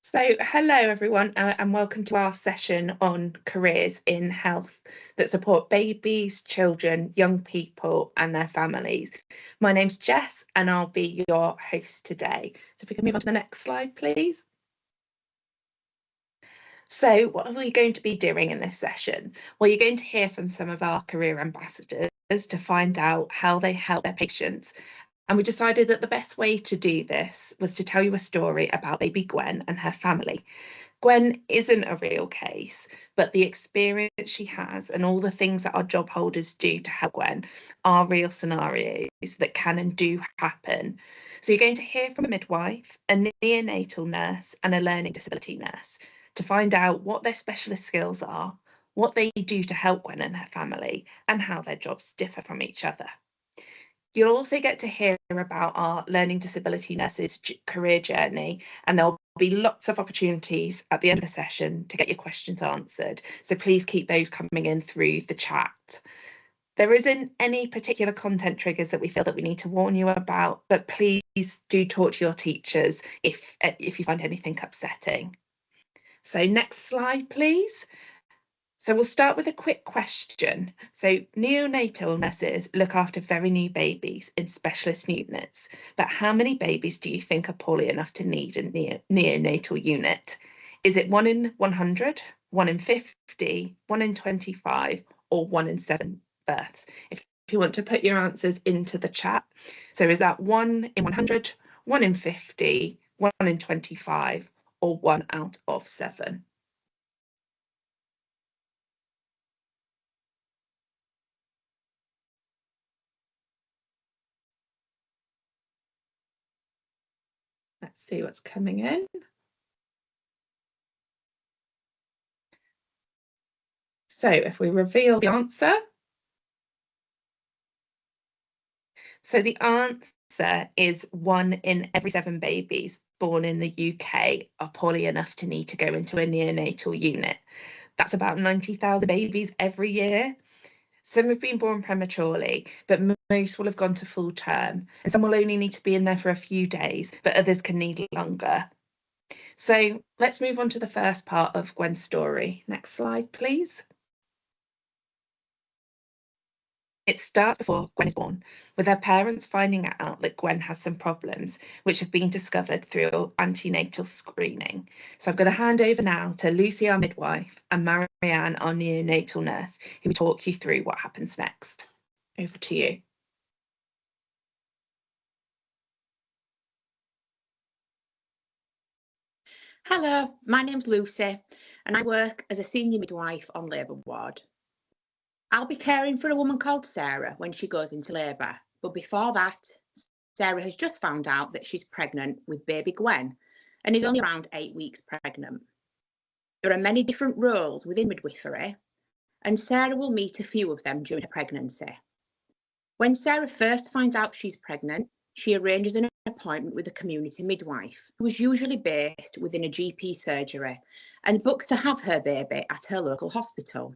So, hello everyone, and welcome to our session on careers in health that support babies, children, young people, and their families. My name's Jess, and I'll be your host today. So, if we can move on to the next slide, please. So, what are we going to be doing in this session? Well, you're going to hear from some of our career ambassadors to find out how they help their patients. And we decided that the best way to do this was to tell you a story about baby Gwen and her family. Gwen isn't a real case, but the experience she has and all the things that our job holders do to help Gwen are real scenarios that can and do happen. So you're going to hear from a midwife, a neonatal nurse, and a learning disability nurse to find out what their specialist skills are, what they do to help Gwen and her family, and how their jobs differ from each other. You'll also get to hear about our learning disability nurses' career journey, and there'll be lots of opportunities at the end of the session to get your questions answered. So please keep those coming in through the chat. There isn't any particular content triggers that we feel that we need to warn you about, but please do talk to your teachers if you find anything upsetting. So next slide, please. So we'll start with a quick question. So neonatal nurses look after very new babies in specialist units, but how many babies do you think are poorly enough to need a neonatal unit? Is it 1 in 100, 1 in 50, 1 in 25, or 1 in 7 births? If you want to put your answers into the chat. So is that 1 in 100, 1 in 50, 1 in 25, or 1 out of 7? Let's see what's coming in. So if we reveal the answer, so the answer is 1 in every 7 babies born in the UK are poorly enough to need to go into a neonatal unit. That's about 90,000 babies every year. Some have been born prematurely, but most will have gone to full term, and some will only need to be in there for a few days, but others can need longer. So let's move on to the first part of Gwen's story. Next slide, please. It starts before Gwen is born, with her parents finding out that Gwen has some problems, which have been discovered through antenatal screening. So I'm going to hand over now to Lucy, our midwife, and Marianne, our neonatal nurse, who will talk you through what happens next. Over to you. Hello, my name's Lucy and I work as a senior midwife on labour ward. I'll be caring for a woman called Sarah when she goes into labour, but before that, Sarah has just found out that she's pregnant with baby Gwen and is only around 8 weeks pregnant. There are many different roles within midwifery and Sarah will meet a few of them during her pregnancy. When Sarah first finds out she's pregnant, she arranges an appointment with a community midwife, who is usually based within a GP surgery, and books to have her baby at her local hospital.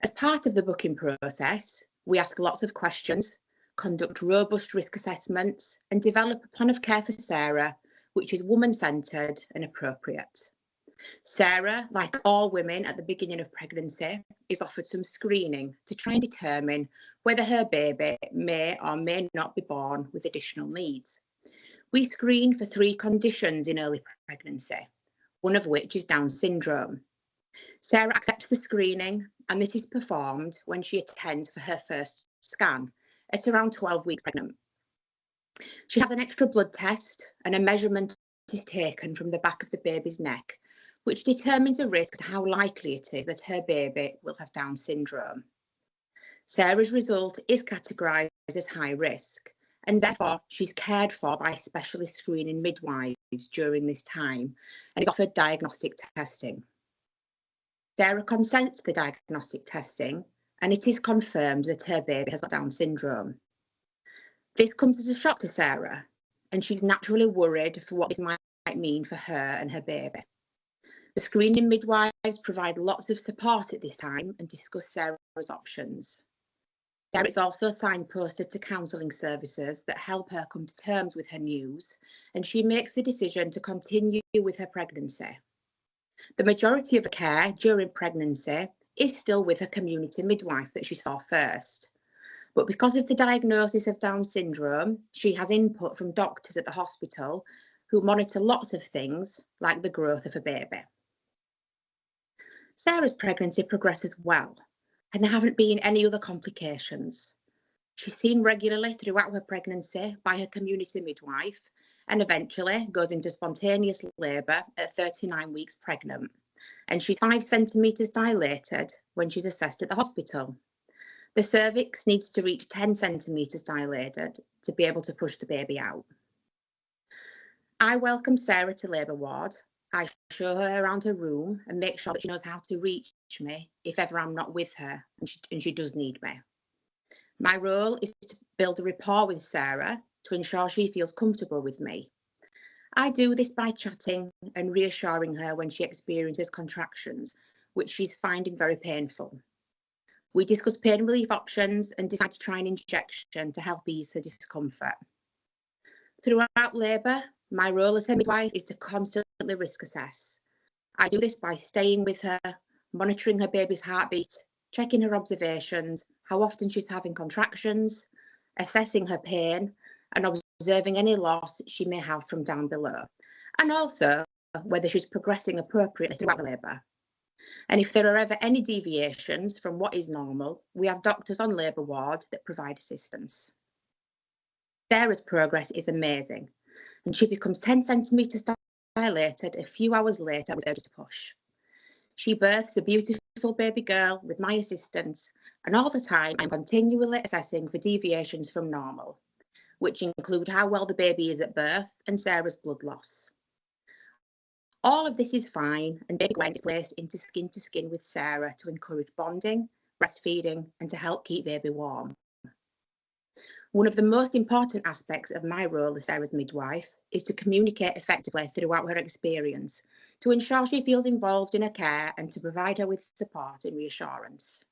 As part of the booking process, we ask lots of questions, conduct robust risk assessments, and develop a plan of care for Sarah, which is woman-centred and appropriate. Sarah, like all women at the beginning of pregnancy, is offered some screening to try and determine whether her baby may or may not be born with additional needs. We screen for 3 conditions in early pregnancy, one of which is Down syndrome. Sarah accepts the screening, and this is performed when she attends for her first scan at around 12 weeks pregnant. She has an extra blood test, and a measurement is taken from the back of the baby's neck, which determines a risk to how likely it is that her baby will have Down syndrome. Sarah's result is categorised as high risk, and therefore she's cared for by specialist screening midwives during this time and is offered diagnostic testing. Sarah consents to the diagnostic testing, and it is confirmed that her baby has got Down syndrome. This comes as a shock to Sarah, and she's naturally worried for what this might mean for her and her baby. The screening midwives provide lots of support at this time and discuss Sarah's options. Sarah is also signposted to counselling services that help her come to terms with her news, and she makes the decision to continue with her pregnancy. The majority of her care during pregnancy is still with her community midwife that she saw first. But because of the diagnosis of Down syndrome, she has input from doctors at the hospital who monitor lots of things like the growth of her baby. Sarah's pregnancy progresses well, and there haven't been any other complications. She's seen regularly throughout her pregnancy by her community midwife and eventually goes into spontaneous labour at 39 weeks pregnant. And she's 5 centimetres dilated when she's assessed at the hospital. The cervix needs to reach 10 centimetres dilated to be able to push the baby out. I welcome Sarah to labour ward. I show her around her room and make sure that she knows how to reach me if ever I'm not with her and she does need me. My role is to build a rapport with Sarah to ensure she feels comfortable with me. I do this by chatting and reassuring her when she experiences contractions, which she's finding very painful. We discuss pain relief options and decide to try an injection to help ease her discomfort. Throughout labour, my role as her midwife is to constantly risk assess. I do this by staying with her, monitoring her baby's heartbeat, checking her observations, how often she's having contractions, assessing her pain, and observing any loss she may have from down below, and also whether she's progressing appropriately throughout the labour. And if there are ever any deviations from what is normal, we have doctors on labour ward that provide assistance. Sarah's progress is amazing, and she becomes 10 centimetres dilated a few hours later with urges to push. She births a beautiful baby girl with my assistance, and all the time I'm continually assessing for deviations from normal, which include how well the baby is at birth and Sarah's blood loss. All of this is fine, and baby Gwen is placed into skin to skin with Sarah to encourage bonding, breastfeeding, and to help keep baby warm. One of the most important aspects of my role as Sarah's midwife is to communicate effectively throughout her experience, to ensure she feels involved in her care and to provide her with support and reassurance.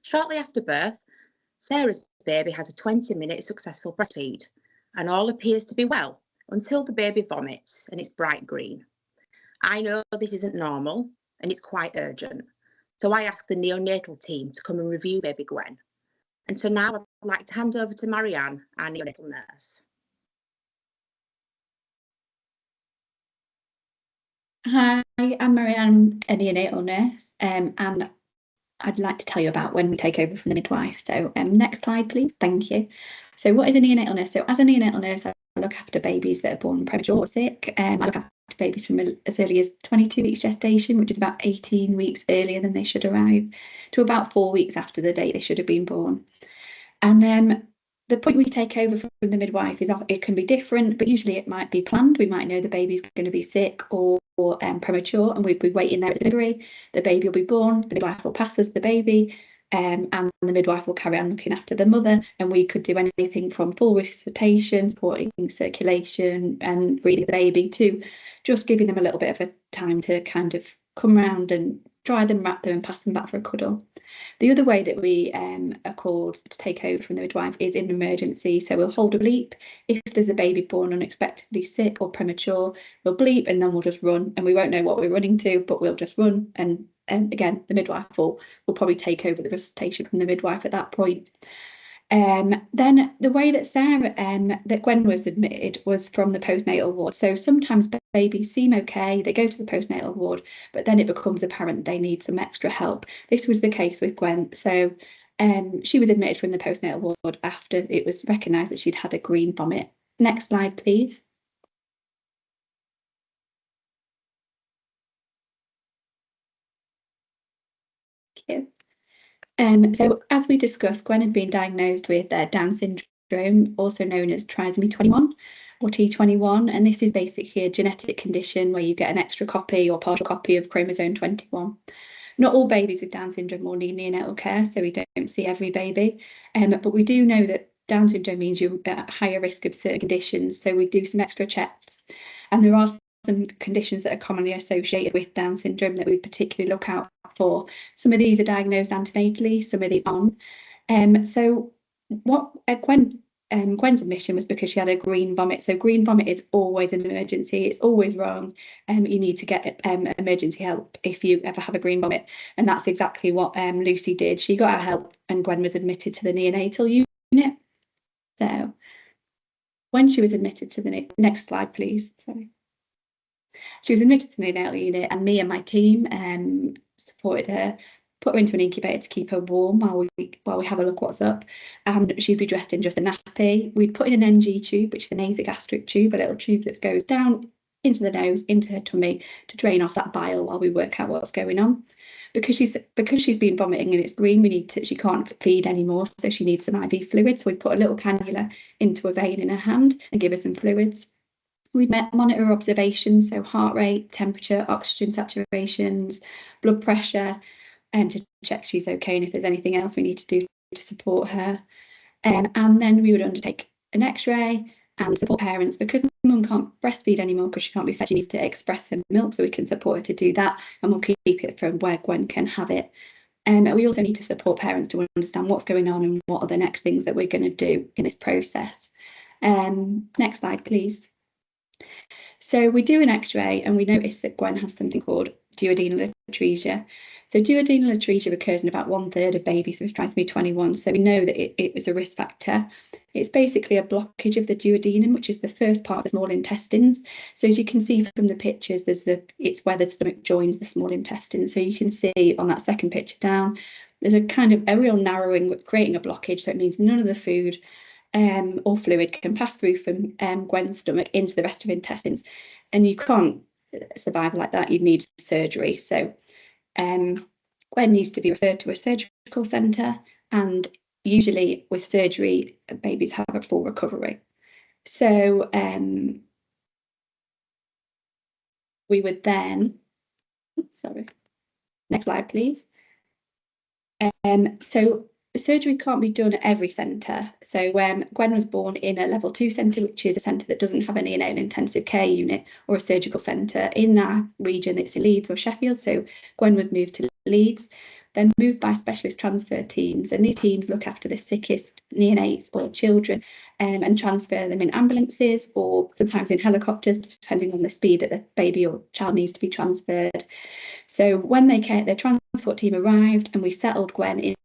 Shortly after birth, Sarah's baby has a 20-minute successful breastfeed, and all appears to be well until the baby vomits and it's bright green. I know this isn't normal and it's quite urgent, so I ask the neonatal team to come and review baby Gwen. And so now I'd like to hand over to Marianne, our neonatal nurse. Hi, I'm Marianne, a neonatal nurse, and I'd like to tell you about when we take over from the midwife. So next slide, please. Thank you. So what is a neonatal nurse? So as a neonatal nurse, I look after babies that are born premature or sick. I look after babies from as early as 22 weeks gestation, which is about 18 weeks earlier than they should arrive, to about 4 weeks after the date they should have been born. And the point we take over from the midwife is it can be different, but usually it might be planned. We might know the baby's going to be sick or premature, and we'd be waiting there at delivery. The baby will be born, the midwife will pass us the baby, and the midwife will carry on looking after the mother, and we could do anything from full resuscitation, supporting circulation and breathing the baby, to just giving them a little bit of a time to kind of come round and dry them, wrap them and pass them back for a cuddle. The other way that we are called to take over from the midwife is in an emergency. So we'll hold a bleep. If there's a baby born unexpectedly sick or premature, we'll bleep and then we'll just run, and we won't know what we're running to, but we'll just run. And again, the midwife will probably take over the resuscitation from the midwife at that point. Then the way that Sarah, that Gwen was admitted was from the postnatal ward. So sometimes babies seem okay, they go to the postnatal ward, but then it becomes apparent they need some extra help. This was the case with Gwen. So she was admitted from the postnatal ward after it was recognised that she'd had a green vomit. Next slide, please. Thank you. So as we discussed, Gwen had been diagnosed with Down syndrome, also known as trisomy 21 or T21, and this is basically a genetic condition where you get an extra copy or partial copy of chromosome 21. Not all babies with Down syndrome will need neonatal care, so we don't see every baby, but we do know that Down syndrome means you're at higher risk of certain conditions, so we do some extra checks, and there are some conditions that are commonly associated with Down syndrome that we particularly look out for. Some of these are diagnosed antenatally, some of these aren't. So what Gwen's admission was because she had a green vomit. So green vomit is always an emergency. It's always wrong. You need to get emergency help if you ever have a green vomit. And that's exactly what Lucy did. She got her help and Gwen was admitted to the neonatal unit. So when she was admitted to the next slide, please. Sorry. She was admitted to the neonatal unit and me and my team supported her, put her into an incubator to keep her warm while we have a look what's up. And she'd be dressed in just a nappy. We'd put in an NG tube, which is a nasogastric tube, a little tube that goes down into the nose, into her tummy to drain off that bile while we work out what's going on. Because she's been vomiting and it's green, she can't feed anymore, so she needs some IV fluid. So we put a little cannula into a vein in her hand and give her some fluids. We monitor her observations, so heart rate, temperature, oxygen saturations, blood pressure, to check she's okay and if there's anything else we need to do to support her. And then we would undertake an X-ray and support parents because mum can't breastfeed anymore because she can't be fed. She needs to express her milk, so we can support her to do that, and we'll keep it from where Gwen can have it. And we also need to support parents to understand what's going on and what are the next things that we're going to do in this process. Next slide, please. So we do an X-ray and we notice that Gwen has something called duodenal atresia. So duodenal atresia occurs in about 1/3 of babies with trisomy 21. So we know that it is a risk factor. It's basically a blockage of the duodenum, which is the first part of the small intestines. So as you can see from the pictures, it's where the stomach joins the small intestine. So you can see on that second picture down, there's a kind of a real narrowing, creating a blockage. So it means none of the food or fluid can pass through from Gwen's stomach into the rest of intestines, and you can't survive like that. You'd need surgery. So Gwen needs to be referred to a surgical centre, and usually with surgery, babies have a full recovery. So we would then, sorry, next slide, please. So surgery can't be done at every centre. So Gwen was born in a level 2 centre, which is a centre that doesn't have a neonatal intensive care unit or a surgical centre. In our region, it's in Leeds or Sheffield. So Gwen was moved to Leeds, then moved by specialist transfer teams. And these teams look after the sickest neonates or children and transfer them in ambulances or sometimes in helicopters, depending on the speed that the baby or child needs to be transferred. So when the transport team arrived and we settled Gwen into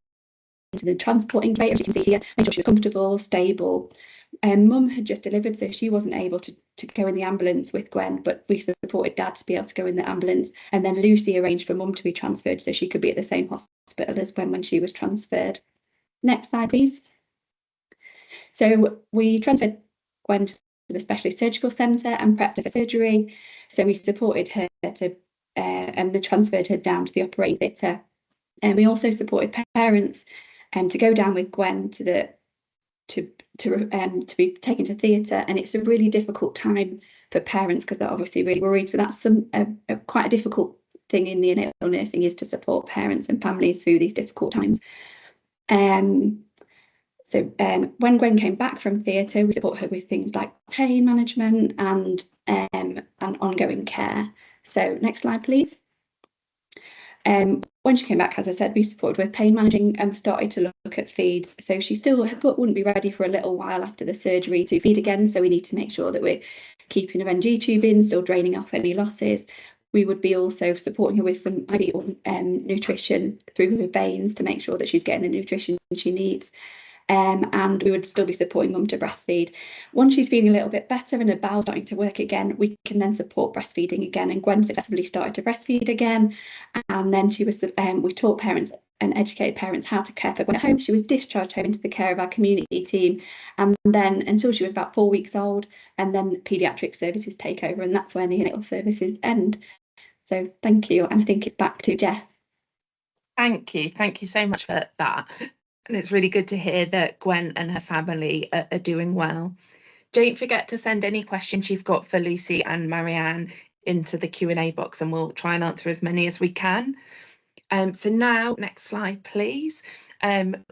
the transport incubator, as you can see here, made sure she was comfortable, stable. Mum had just delivered, so she wasn't able to go in the ambulance with Gwen, but we supported Dad to be able to go in the ambulance. And then Lucy arranged for Mum to be transferred so she could be at the same hospital as Gwen when she was transferred. Next slide, please. So we transferred Gwen to the specialist surgical centre and prepped her for surgery. So we supported her and they transferred her down to the operating theatre. And we also supported parents to go down with Gwen to be taken to theatre, and it's a really difficult time for parents because they're obviously really worried. So that's quite a difficult thing in neonatal nursing, is to support parents and families through these difficult times. So when Gwen came back from theatre, we support her with things like pain management and ongoing care. So next slide, please. When she came back, as I said, we supported with pain managing and started to look at feeds. So she still wouldn't be ready for a little while after the surgery to feed again. So we need to make sure that we're keeping her NG tube in, still draining off any losses. We would be also supporting her with some ideal nutrition through her veins to make sure that she's getting the nutrition she needs. And we would still be supporting Mum to breastfeed. Once she's feeling a little bit better and her bowel's starting to work again, we can then support breastfeeding again. And Gwen successfully started to breastfeed again. And then we taught parents and educated parents how to care for Gwen at home. She was discharged home into the care of our community team. And then until she was about 4 weeks old, and then paediatric services take over, and that's where neonatal services end. So thank you. And I think it's back to Jess. Thank you so much for that. And it's really good to hear that Gwen and her family are doing well. Don't forget to send any questions you've got for Lucy and Marianne into the Q&A box, and we'll try and answer as many as we can. So now, next slide, please.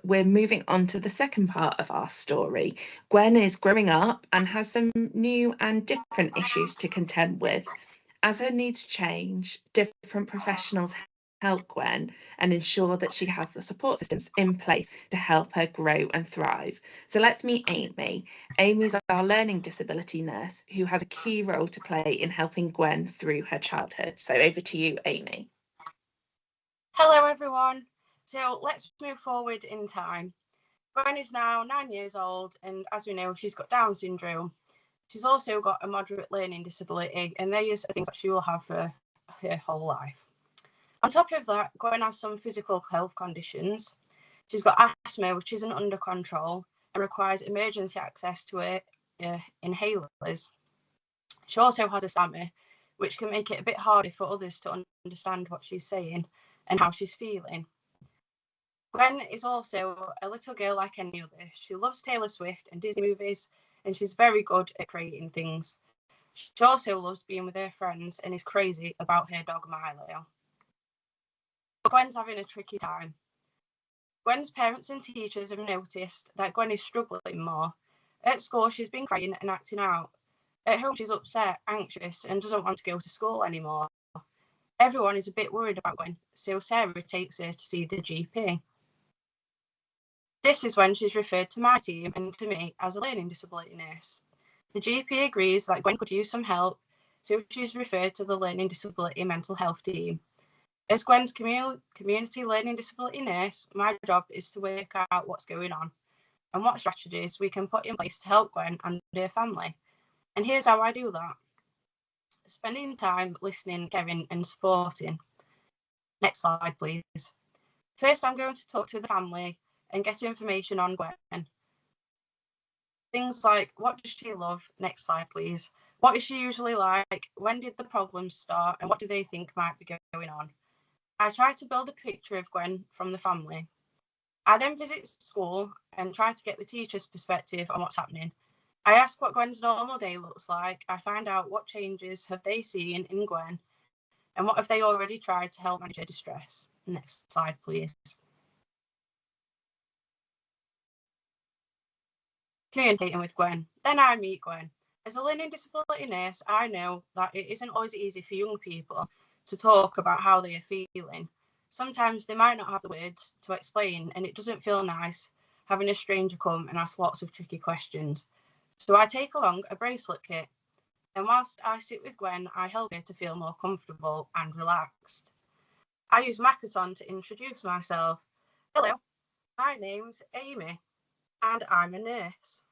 We're moving on to the second part of our story. Gwen is growing up and has some new and different issues to contend with. As her needs change, different professionals help Gwen and ensure that she has the support systems in place to help her grow and thrive. So let's meet Amy. Amy's our learning disability nurse who has a key role to play in helping Gwen through her childhood. So over to you, Amy. Hello everyone. So let's move forward in time. Gwen is now 9 years old, and as we know, she's got Down syndrome. She's also got a moderate learning disability, and these are things that she will have for her whole life. On top of that, Gwen has some physical health conditions. She's got asthma, which isn't under control and requires emergency access to her inhalers. She also has a stammer, which can make it a bit harder for others to understand what she's saying and how she's feeling. Gwen is also a little girl like any other. She loves Taylor Swift and Disney movies, and she's very good at creating things. She also loves being with her friends and is crazy about her dog Milo. But Gwen's having a tricky time. Gwen's parents and teachers have noticed that Gwen is struggling more. At school, she's been crying and acting out. At home, she's upset, anxious, and doesn't want to go to school anymore. Everyone is a bit worried about Gwen, so Sarah takes her to see the GP. This is when she's referred to my team and to me as a learning disability nurse. The GP agrees that Gwen could use some help, so she's referred to the learning disability mental health team. As Gwen's community learning disability nurse, my job is to work out what's going on and what strategies we can put in place to help Gwen and her family. And here's how I do that. Spending time listening, caring and supporting. Next slide, please. First, I'm going to talk to the family and get information on Gwen. Things like, what does she love? Next slide, please. What is she usually like? When did the problems start? And what do they think might be going on? I try to build a picture of Gwen from the family. I then visit school and try to get the teacher's perspective on what's happening. I ask what Gwen's normal day looks like. I find out what changes have they seen in Gwen and what have they already tried to help manage her distress. Next slide, please. Communicating with Gwen. Then I meet Gwen. As a learning disability nurse, I know that it isn't always easy for young people to talk about how they are feeling. Sometimes they might not have the words to explain, and it doesn't feel nice having a stranger come and ask lots of tricky questions. So I take along a bracelet kit, and whilst I sit with Gwen, I help her to feel more comfortable and relaxed. I use Makaton to introduce myself. Hello, my name's Amy, and I'm a nurse.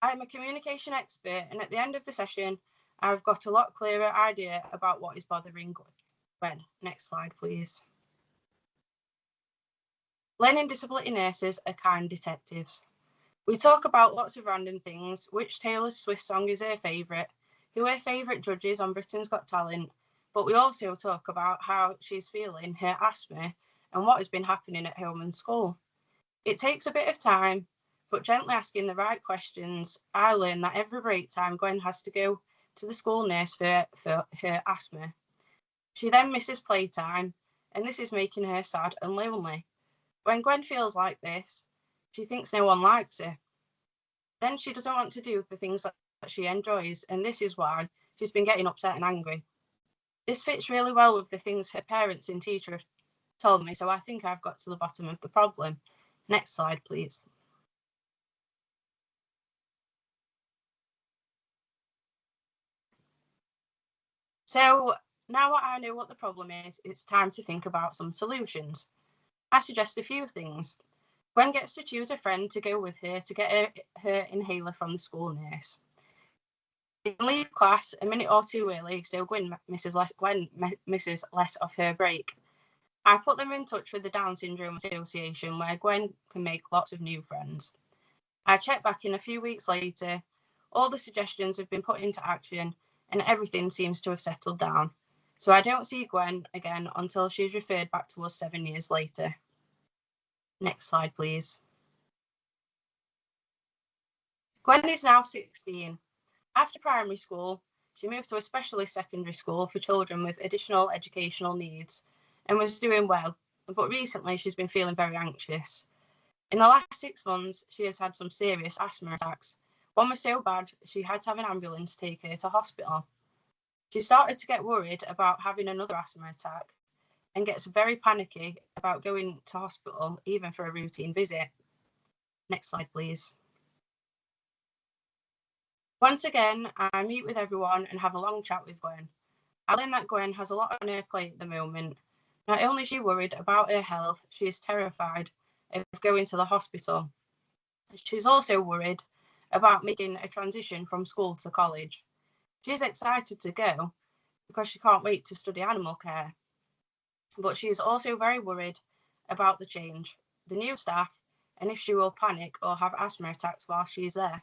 I'm a communication expert, and at the end of the session, I've got a lot clearer idea about what is bothering Gwen. Next slide, please. Learning disability nurses are kind detectives. We talk about lots of random things, which Taylor Swift song is her favourite, who her favourite judges on Britain's Got Talent, but we also talk about how she's feeling, her asthma, and what has been happening at home and school. It takes a bit of time, but gently asking the right questions, I learned that every break time Gwen has to go to the school nurse for her asthma. She then misses playtime, and this is making her sad and lonely. When Gwen feels like this, she thinks no one likes her. Then she doesn't want to do the things that she enjoys, and this is why she's been getting upset and angry. This fits really well with the things her parents and teacher have told me, so I think I've got to the bottom of the problem. Next slide, please. So now that I know what the problem is, it's time to think about some solutions. I suggest a few things. Gwen gets to choose a friend to go with her to get her inhaler from the school nurse. They can leave class a minute or two early, so Gwen misses less of her break. I put them in touch with the Down Syndrome Association, where Gwen can make lots of new friends. I check back in a few weeks later. All the suggestions have been put into action, and everything seems to have settled down. So I don't see Gwen again until she's referred back to us 7 years later. Next slide, please. Gwen is now 16. After primary school, she moved to a specialist secondary school for children with additional educational needs and was doing well, but recently she's been feeling very anxious. In the last 6 months, she has had some serious asthma attacks. One was so bad, she had to have an ambulance take her to hospital. She started to get worried about having another asthma attack. and gets very panicky about going to hospital, even for a routine visit. Next slide, please. Once again, I meet with everyone and have a long chat with Gwen. I learn that Gwen has a lot on her plate at the moment. Not only is she worried about her health, she is terrified of going to the hospital. She's also worried about making a transition from school to college. She's excited to go because she can't wait to study animal care. But she is also very worried about the change, the new staff, and if she will panic or have asthma attacks while she's there.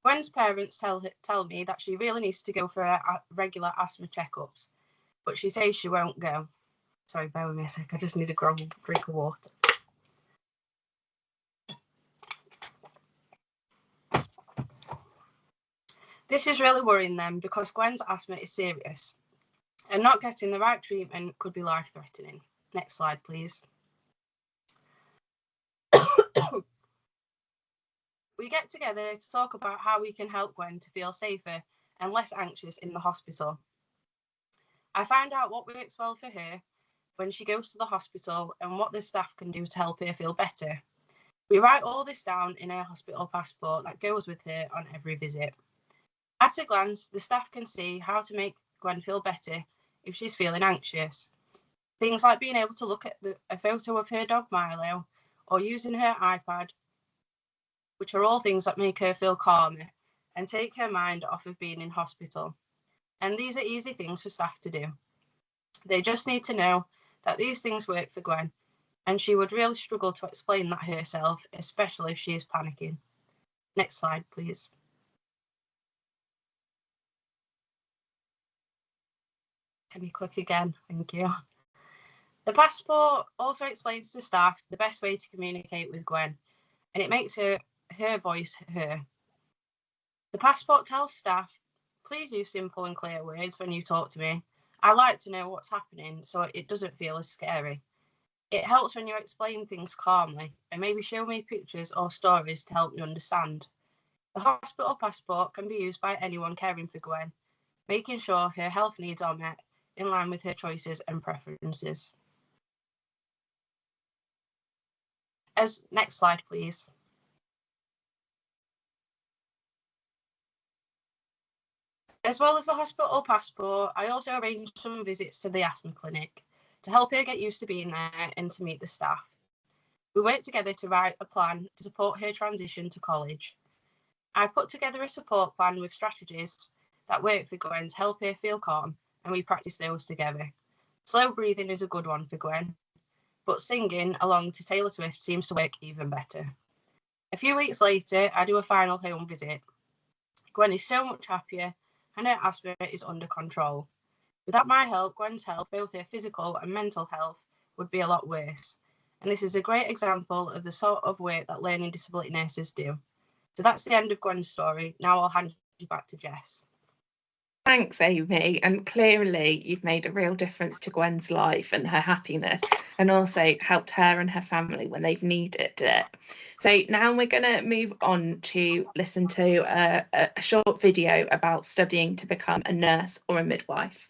Gwen's parents tell me that she really needs to go for her regular asthma checkups, but she says she won't go. Sorry, bear with me a sec. I just need a drink of water. This is really worrying them because Gwen's asthma is serious, and not getting the right treatment could be life-threatening. Next slide, please. We get together to talk about how we can help Gwen to feel safer and less anxious in the hospital. I find out what works well for her when she goes to the hospital and what the staff can do to help her feel better. We write all this down in her hospital passport that goes with her on every visit. At a glance, the staff can see how to make Gwen feel better if she's feeling anxious. Things like being able to look at a photo of her dog Milo or using her iPad, which are all things that make her feel calmer and take her mind off of being in hospital. And these are easy things for staff to do. They just need to know that these things work for Gwen, and she would really struggle to explain that herself, especially if she is panicking. Next slide, please. Can you click again? Thank you. The passport also explains to staff the best way to communicate with Gwen, and it makes her voice her. The passport tells staff, please use simple and clear words when you talk to me. I like to know what's happening so it doesn't feel as scary. It helps when you explain things calmly and maybe show me pictures or stories to help me understand. The hospital passport can be used by anyone caring for Gwen, making sure her health needs are met in line with her choices and preferences. Next slide, please. As well as the hospital passport, I also arranged some visits to the asthma clinic to help her get used to being there and to meet the staff. We worked together to write a plan to support her transition to college. I put together a support plan with strategies that work for Gwen to help her feel calm, and we practiced those together. Slow breathing is a good one for Gwen, but singing along to Taylor Swift seems to work even better. A few weeks later, I do a final home visit. Gwen is so much happier and her asthma is under control. Without my help, Gwen's health, both her physical and mental health, would be a lot worse. And this is a great example of the sort of work that learning disability nurses do. So that's the end of Gwen's story. Now I'll hand you back to Jess. Thanks, Amy. And clearly you've made a real difference to Gwen's life and her happiness, and also helped her and her family when they've needed it. So now we're going to move on to listen to a short video about studying to become a nurse or a midwife.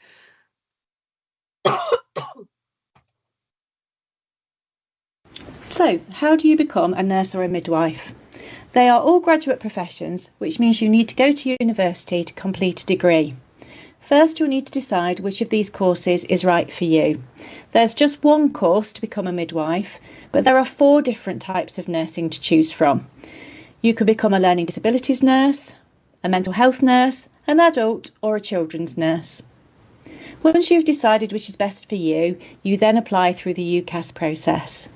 So, how do you become a nurse or a midwife? They are all graduate professions, which means you need to go to university to complete a degree. First, you'll need to decide which of these courses is right for you. There's just one course to become a midwife, but there are 4 different types of nursing to choose from. You could become a learning disabilities nurse, a mental health nurse, an adult or a children's nurse. Once you've decided which is best for you, you then apply through the UCAS process.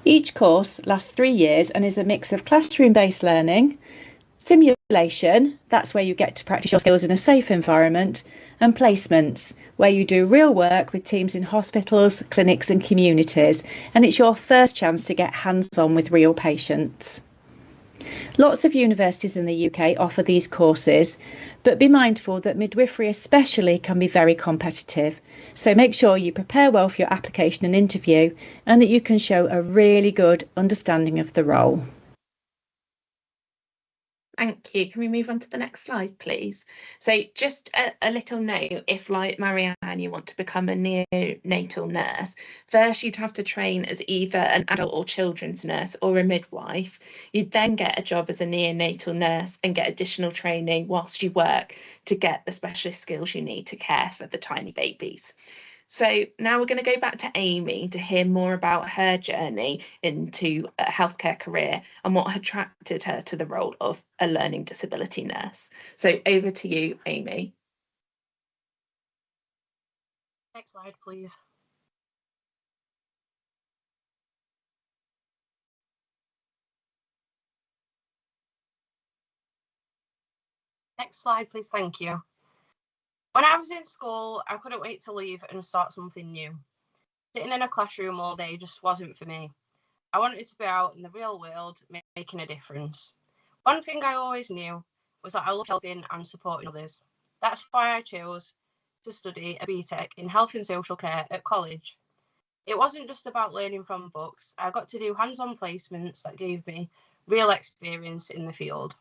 Each course lasts 3 years and is a mix of classroom-based learning, simulation, that's where you get to practice your skills in a safe environment, and placements, where you do real work with teams in hospitals, clinics and communities, and it's your first chance to get hands-on with real patients. Lots of universities in the UK offer these courses, but be mindful that midwifery especially can be very competitive. So make sure you prepare well for your application and interview, and that you can show a really good understanding of the role. Thank you. Can we move on to the next slide, please? So just a little note, if like Marianne, you want to become a neonatal nurse, first you'd have to train as either an adult or children's nurse or a midwife. You'd then get a job as a neonatal nurse and get additional training whilst you work to get the specialist skills you need to care for the tiny babies. So now we're going to go back to Amy to hear more about her journey into a healthcare career and what attracted her to the role of a learning disability nurse. So over to you, Amy. Next slide, please. Next slide, please. Thank you. When I was in school, I couldn't wait to leave and start something new. Sitting in a classroom all day just wasn't for me. I wanted to be out in the real world, making a difference. One thing I always knew was that I loved helping and supporting others. That's why I chose to study a BTEC in health and social care at college. It wasn't just about learning from books. I got to do hands-on placements that gave me real experience in the field.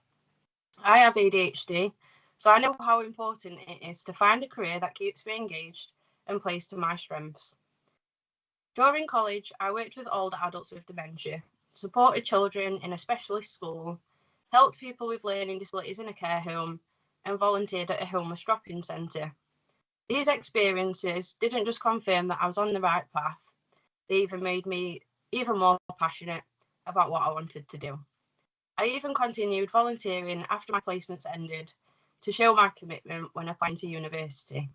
I have ADHD, so I know how important it is to find a career that keeps me engaged and plays to my strengths. During college, I worked with older adults with dementia, supported children in a specialist school, helped people with learning disabilities in a care home, and volunteered at a homeless drop-in centre. These experiences didn't just confirm that I was on the right path, they even made me even more passionate about what I wanted to do. I even continued volunteering after my placements ended to show my commitment when applying to university.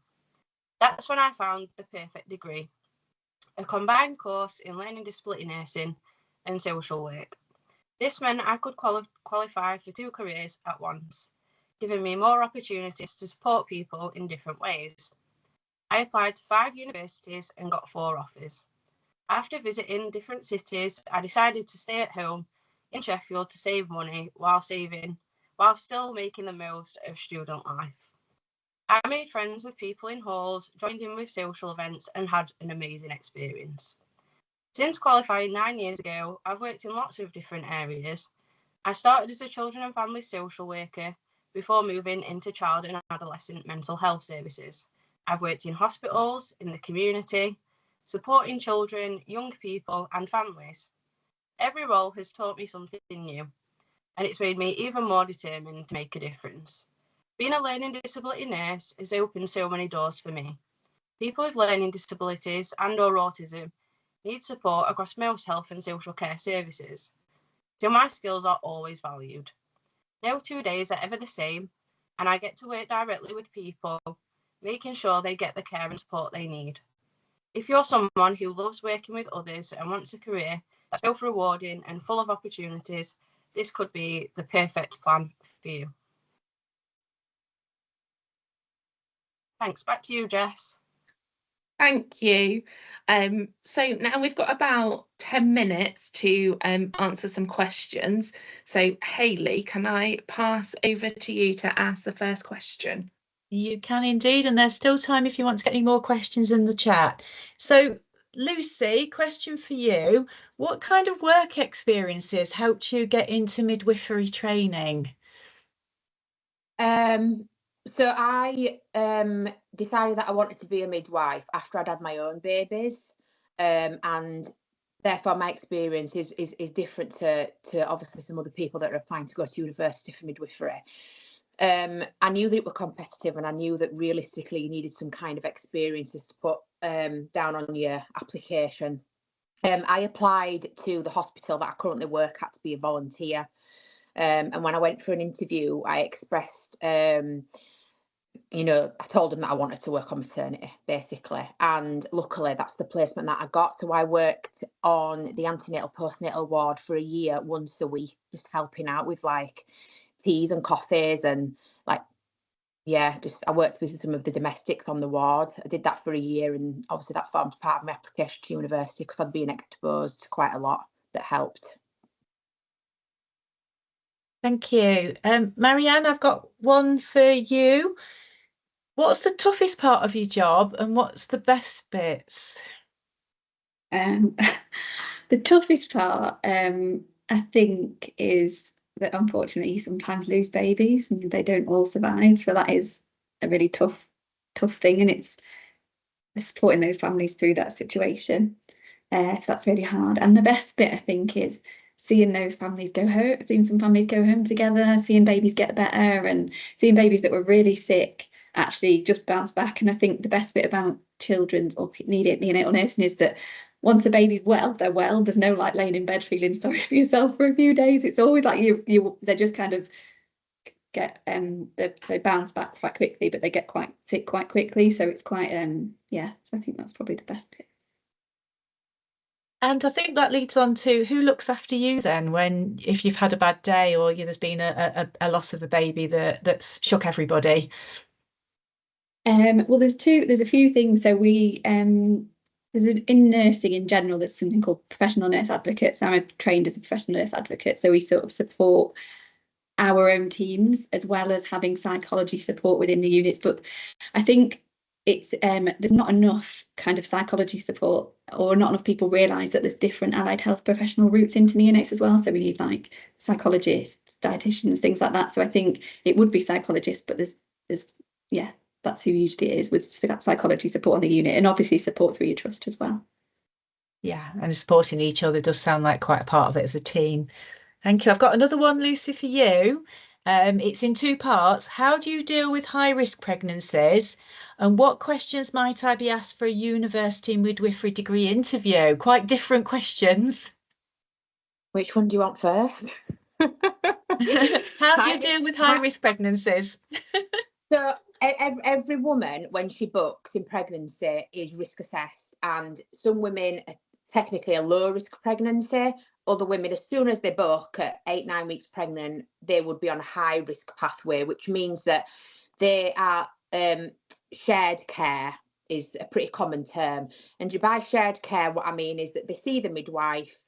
That's when I found the perfect degree, a combined course in learning disability nursing and social work. This meant I could qualify for 2 careers at once, giving me more opportunities to support people in different ways. I applied to 5 universities and got 4 offers. After visiting different cities, I decided to stay at home in Sheffield to save money while still making the most of student life. I made friends with people in halls, joined in with social events, and had an amazing experience. Since qualifying 9 years ago, I've worked in lots of different areas. I started as a children and family social worker before moving into child and adolescent mental health services. I've worked in hospitals, in the community, supporting children, young people, and families. Every role has taught me something new, and it's made me even more determined to make a difference. Being a learning disability nurse has opened so many doors for me. People with learning disabilities and/or autism need support across most health and social care services, so my skills are always valued. No 2 days are ever the same, and I get to work directly with people, making sure they get the care and support they need. If you're someone who loves working with others and wants a career that's both rewarding and full of opportunities, this could be the perfect plan for you. Thanks. Back to you, Jess. Thank you. So now we've got about 10 minutes to answer some questions. So Hayley, can I pass over to you to ask the first question? You can indeed, and there's still time if you want to get any more questions in the chat. So Lucy, question for you. What kind of work experiences helped you get into midwifery training? So I decided that I wanted to be a midwife after I'd had my own babies, and therefore my experience is different to obviously some other people that are applying to go to university for midwifery. I knew that it was competitive, and I knew that realistically you needed some kind of experiences to put down on your application. I applied to the hospital that I currently work at to be a volunteer. And when I went for an interview, I expressed, I told them that I wanted to work on maternity, basically. And luckily, that's the placement that I got. So I worked on the antenatal postnatal ward for a year, once a week, just helping out with like teas and coffees and I worked with some of the domestics on the ward. I did that for a year, and obviously that formed part of my application to university because I'd been exposed to quite a lot that helped. Thank you. Marianne, I've got one for you. What's the toughest part of your job and what's the best bits? The toughest part, I think, is that unfortunately you sometimes lose babies and they don't all survive. So that is a really tough thing, and it's supporting those families through that situation. So that's really hard. And the best bit, I think, is seeing those families go home, seeing some families go home together, seeing babies get better, and seeing babies that were really sick actually just bounce back. And I think the best bit about children's or neonatal nursing is that once a baby's well, they're well. There's no like laying in bed feeling sorry for yourself for a few days. It's always like they're just kind of get they bounce back quite quickly, but they get quite sick quite quickly. So it's quite yeah. So I think that's probably the best bit. And I think that leads on to who looks after you then if you've had a bad day or there's been a loss of a baby that's shook everybody. Well, there's a few things. So we in nursing in general, there's something called professional nurse advocates. I'm trained as a professional nurse advocate, so we sort of support our own teams as well as having psychology support within the units. But I think it's there's not enough kind of psychology support, or not enough people realise that there's different allied health professional routes into neonates as well. So we need like psychologists, dietitians, things like that. So I think it would be psychologists, but there's yeah, that's who usually it is, with psychology support on the unit, and obviously support through your trust as well. Yeah, and supporting each other does sound like quite a part of it as a team. Thank you. I've got another one, Lucy, for you. It's in two parts. How do you deal with high-risk pregnancies? And what questions might I be asked for a university midwifery degree interview? Quite different questions. Which one do you want first? How do you deal with high-risk pregnancies? So every woman, when she books in pregnancy, is risk assessed, and some women are technically a low risk pregnancy. Other women, as soon as they book at 8-9 weeks pregnant, they would be on a high risk pathway, which means that they are shared care is a pretty common term. And by shared care, what I mean is that they see the midwife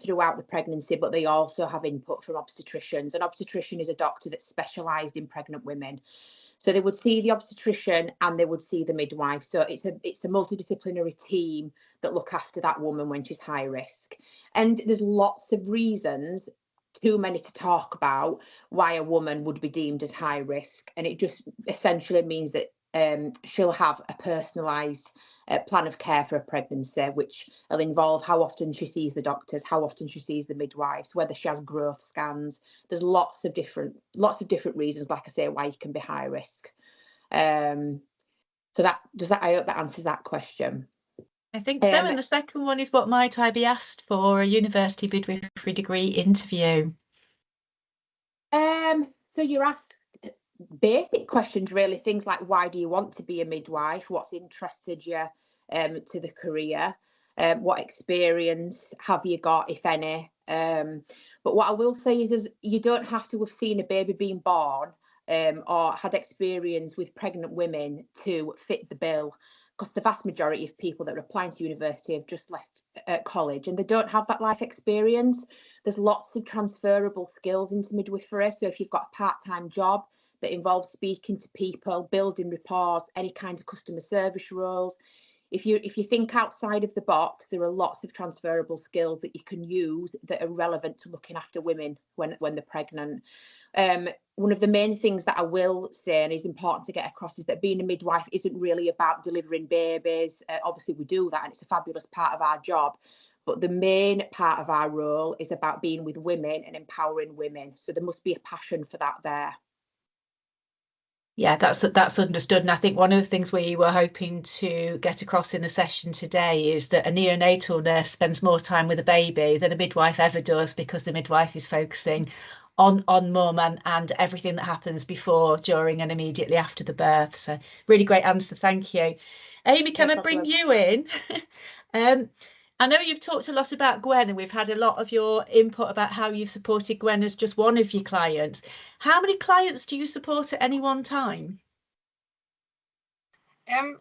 throughout the pregnancy, but they also have input from obstetricians. An obstetrician is a doctor that's specialised in pregnant women. So they would see the obstetrician and they would see the midwife. So it's a multidisciplinary team that look after that woman when she's high risk. And there's lots of reasons, too many to talk about, why a woman would be deemed as high risk. And it just essentially means that she'll have a personalised plan of care for a pregnancy, which will involve how often she sees the doctors, how often she sees the midwives, whether she has growth scans. There's lots of different reasons, like I say, why you can be high risk. So I hope that answers that question. I think so. And the second one is, what might I be asked for a university midwifery degree interview? So you're asked basic questions, really, things like, why do you want to be a midwife? What's interested you to the career? What experience have you got, if any? But what I will say is you don't have to have seen a baby being born or had experience with pregnant women to fit the bill, because the vast majority of people that are applying to university have just left college and they don't have that life experience. There's lots of transferable skills into midwifery. So if you've got a part-time job that involves speaking to people, building rapport, any kind of customer service roles, if you think outside of the box, there are lots of transferable skills that you can use that are relevant to looking after women when they're pregnant. One of the main things that I will say, and is important to get across, is that being a midwife isn't really about delivering babies. Obviously we do that and it's a fabulous part of our job, but the main part of our role is about being with women and empowering women. So there must be a passion for that there. Yeah, that's understood. And I think one of the things we were hoping to get across in the session today is that a neonatal nurse spends more time with a baby than a midwife ever does, because the midwife is focusing on mum and everything that happens before, during and immediately after the birth. So really great answer. Thank you. Amy, can I bring you in? I know you've talked a lot about Gwen, and we've had a lot of your input about how you've supported Gwen as just one of your clients. How many clients do you support at any one time?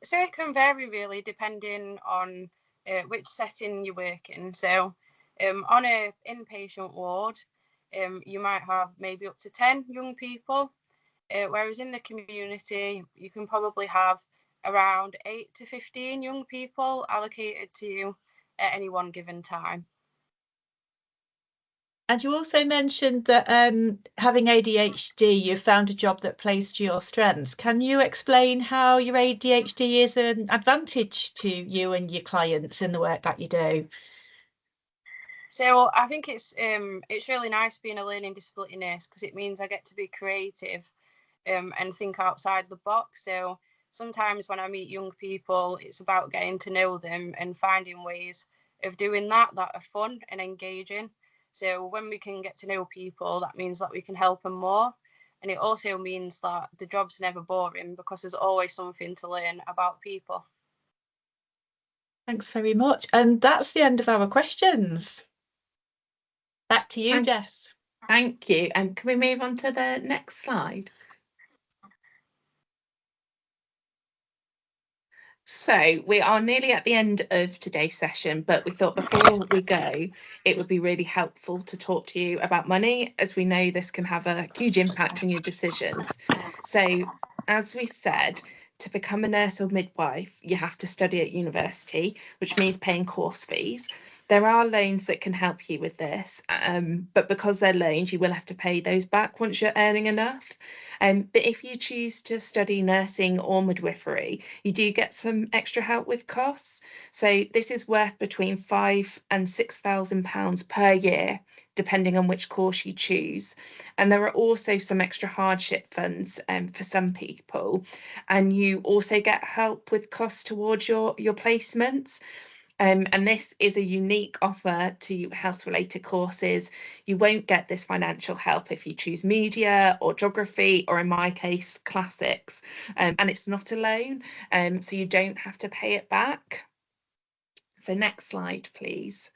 So it can vary really, depending on which setting you work in. So on an inpatient ward, you might have maybe up to 10 young people, whereas in the community, you can probably have around 8 to 15 young people allocated to you at any one given time. And you also mentioned that having ADHD, you found a job that plays to your strengths. Can you explain how your ADHD is an advantage to you and your clients in the work that you do? So I think it's really nice being a learning disability nurse because it means I get to be creative and think outside the box. So sometimes when I meet young people, it's about getting to know them and finding ways of doing that are fun and engaging. So when we can get to know people, that means that we can help them more. And it also means that the job's never boring because there's always something to learn about people. Thanks very much. And that's the end of our questions. Back to you, Jess. Thank you. And can we move on to the next slide? So we are nearly at the end of today's session, but we thought before we go, it would be really helpful to talk to you about money, as we know this can have a huge impact on your decisions. So as we said, to become a nurse or midwife, you have to study at university, which means paying course fees. There are loans that can help you with this, but because they're loans, you will have to pay those back once you're earning enough. But if you choose to study nursing or midwifery, you do get some extra help with costs. So this is worth between £5,000 and £6,000 per year, depending on which course you choose. And there are also some extra hardship funds for some people. And you also get help with costs towards your placements. And this is a unique offer to health-related courses. You won't get this financial help if you choose media or geography, or in my case, classics. And it's not a loan, so you don't have to pay it back. So next slide, please.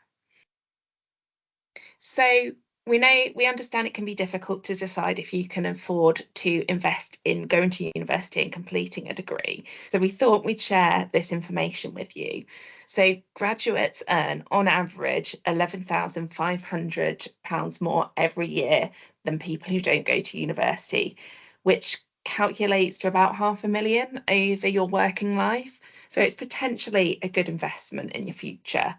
So we understand it can be difficult to decide if you can afford to invest in going to university and completing a degree. So we thought we'd share this information with you. So graduates earn on average £11,500 more every year than people who don't go to university, which calculates to about £500,000 over your working life. So it's potentially a good investment in your future.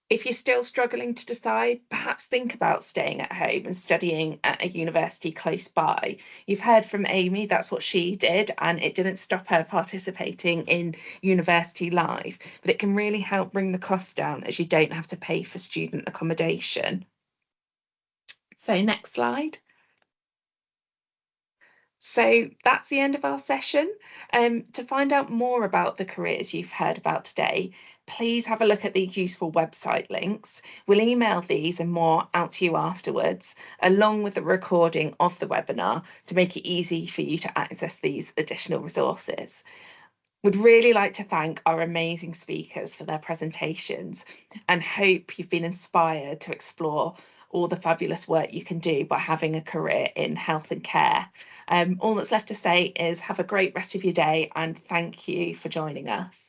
If you're still struggling to decide, perhaps think about staying at home and studying at a university close by. You've heard from Amy, that's what she did, and it didn't stop her participating in University Live, but it can really help bring the cost down as you don't have to pay for student accommodation. So next slide. So that's the end of our session. To find out more about the careers you've heard about today, please have a look at the useful website links. We'll email these and more out to you afterwards, along with the recording of the webinar to make it easy for you to access these additional resources. We'd really like to thank our amazing speakers for their presentations and hope you've been inspired to explore all the fabulous work you can do by having a career in health and care. All that's left to say is have a great rest of your day and thank you for joining us.